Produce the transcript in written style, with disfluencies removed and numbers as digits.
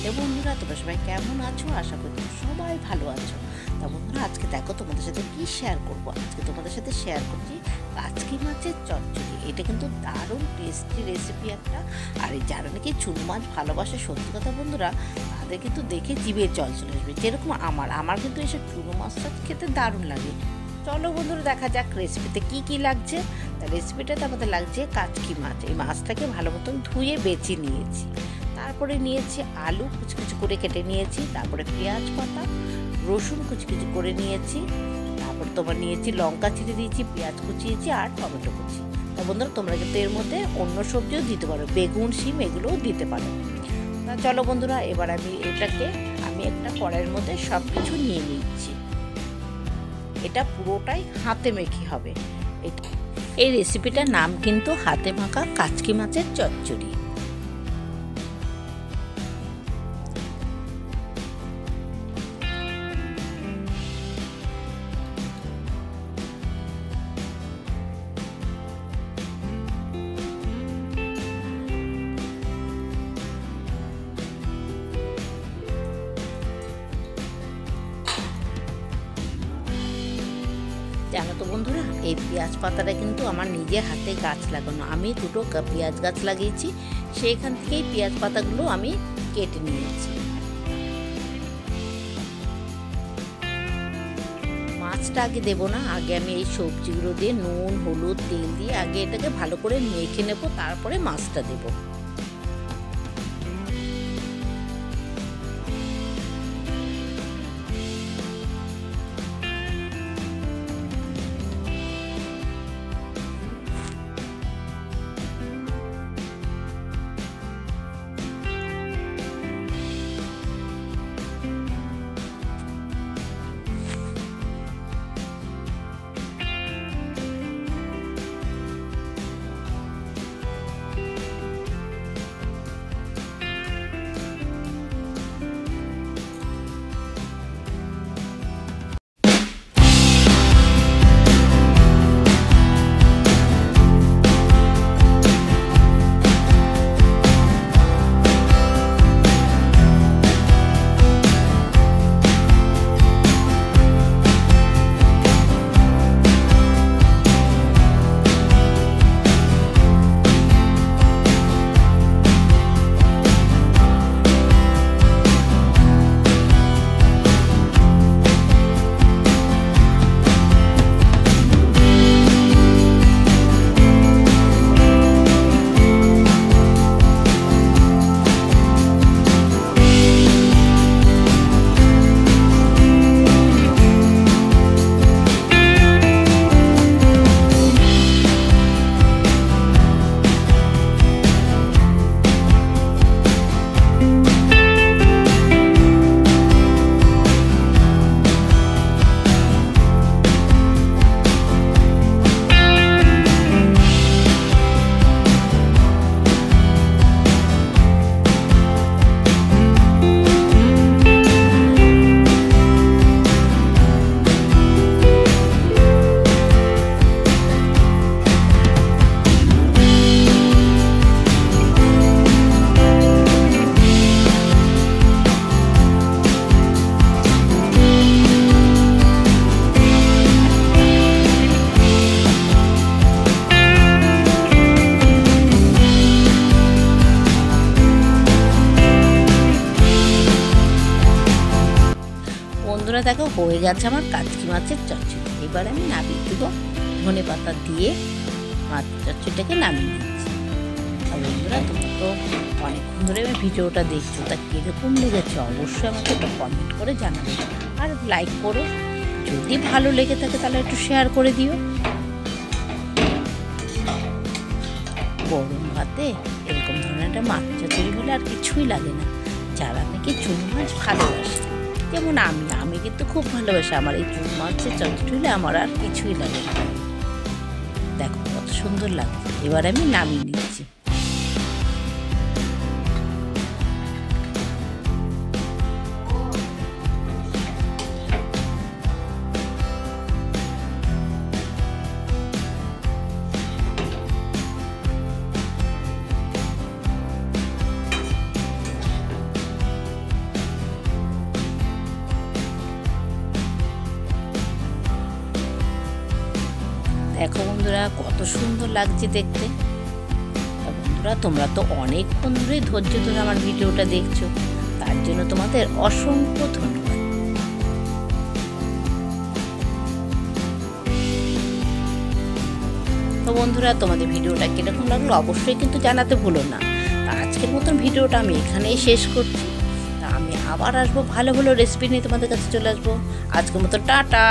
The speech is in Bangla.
হ্যালো বন্ধুরা, তোমরা সবাই কেমন আছো? আশা করি তোমরা সবাই ভালো আছো। তা বন্ধুরা, আজকে দেখো তোমাদের সাথে কি শেয়ার করবো। আজকে তোমাদের সাথে শেয়ার করছি কাচকি মাছের চচ্চড়ি। এটা কিন্তু দারুণ টেস্টি রেসিপি একটা। আর এই যারা নাকি চুনো মাছ ভালোবাসে, সত্যি কথা বন্ধুরা, তাদের কিন্তু দেখে জিভে জল চলে আসবে। যেরকম আমার কিন্তু এসব চুনো মাছটা খেতে দারুণ লাগে। চলো বন্ধুরা, দেখা যাক রেসিপিতে কি কি লাগছে। তা রেসিপিটাতে আমাদের লাগছে কাচকি মাছ। এই মাছটাকে ভালো মতন ধুয়ে বেছে নিয়েছি। তারপরে নিয়েছি আলু কুচি কুচি করে কেটে নিয়েছি। তারপরে পেঁয়াজ পাতা, রসুন কুচি কুচি করে নিয়েছি। তারপর তোমার নিয়েছি লঙ্কা চিড়ে দিয়েছি, পেঁয়াজ কুচিয়েছি আর টমেটো কুচি। তা বন্ধুরা, তোমরা কিন্তু এর মধ্যে অন্য সবজিও দিতে পারো, বেগুন শিম এগুলোও দিতে পারো। তা চলো বন্ধুরা, এবার আমি একটা কড়াইয়ের মধ্যে সব কিছু নিয়ে নিচ্ছি। এটা পুরোটাই হাতে মেখে হবে। এই রেসিপিটার নাম কিন্তু হাতে মাখা কাচকি মাছের চচ্চড়ি। জানো তো বন্ধুরা, এই পেঁয়াজ পাতাটা কিন্তু আমার নিজের হাতে গাছ লাগানো। আমি দুটো পেঁয়াজ গাছ লাগিয়েছি, সেইখান থেকেই পেঁয়াজ পাতাগুলো আমি কেটে নিয়েছি। মাছটা আগে দেবো না, আগে আমি এই সবজিগুলো দিয়ে নুন হলুদ তেল দিয়ে আগে এটাকে ভালো করে মেখে নেবো, তারপরে মাছটা দেবো। বন্ধুরা দেখো, হয়ে গেছে আমার কাচকি মাছের চচ্চড়ি। এবার আমি নামিয়ে দেবো, ধনে পাতা দিয়ে মাছ চচ্চড়িটাকে নামিয়ে নিচ্ছি। আর বন্ধুরা, তোমরা তো অনেকক্ষণ ধরে আমি ভিডিওটা দেখছো, তা কীরকম লেগেছে অবশ্যই আমাকে একটা কমেন্ট করে জানাবে আর লাইক করো। যদি ভালো লেগে থাকে তাহলে একটু শেয়ার করে দিও। গরম ভাতে এরকম ধরনের একটা মাছ চচ্চড়ি হলে আর কিছুই লাগে না। যারা নাকি চুনো মাছ ভালোবাসে, যেমন আমি কিন্তু খুব ভালোবাসি, আমার এই চুনো মাছের চচ্চড়ি হলে আমার আর কিছুই লাগে না। দেখো কত সুন্দর লাগছে। এবার আমি নামিয়ে নিচ্ছি। দেখো বন্ধুরা কত সুন্দর লাগছে দেখতে। বন্ধুরা তোমরা তো অনেকক্ষণ ধরে ধৈর্য ধরে আমার ভিডিওটা দেখছো, তার জন্য তোমাদের অসংখ্য ধন্যবাদ। তো বন্ধুরা তোমাদের ভিডিওটা কীরকম লাগলো অবশ্যই কিন্তু জানাতে ভুলো না। তা আজকের মতন ভিডিওটা আমি এখানেই শেষ করছি। তা আমি আবার আসবো ভালো ভালো রেসিপি নিয়ে তোমাদের কাছে চলে আসবো। আজকের মতো টাটা।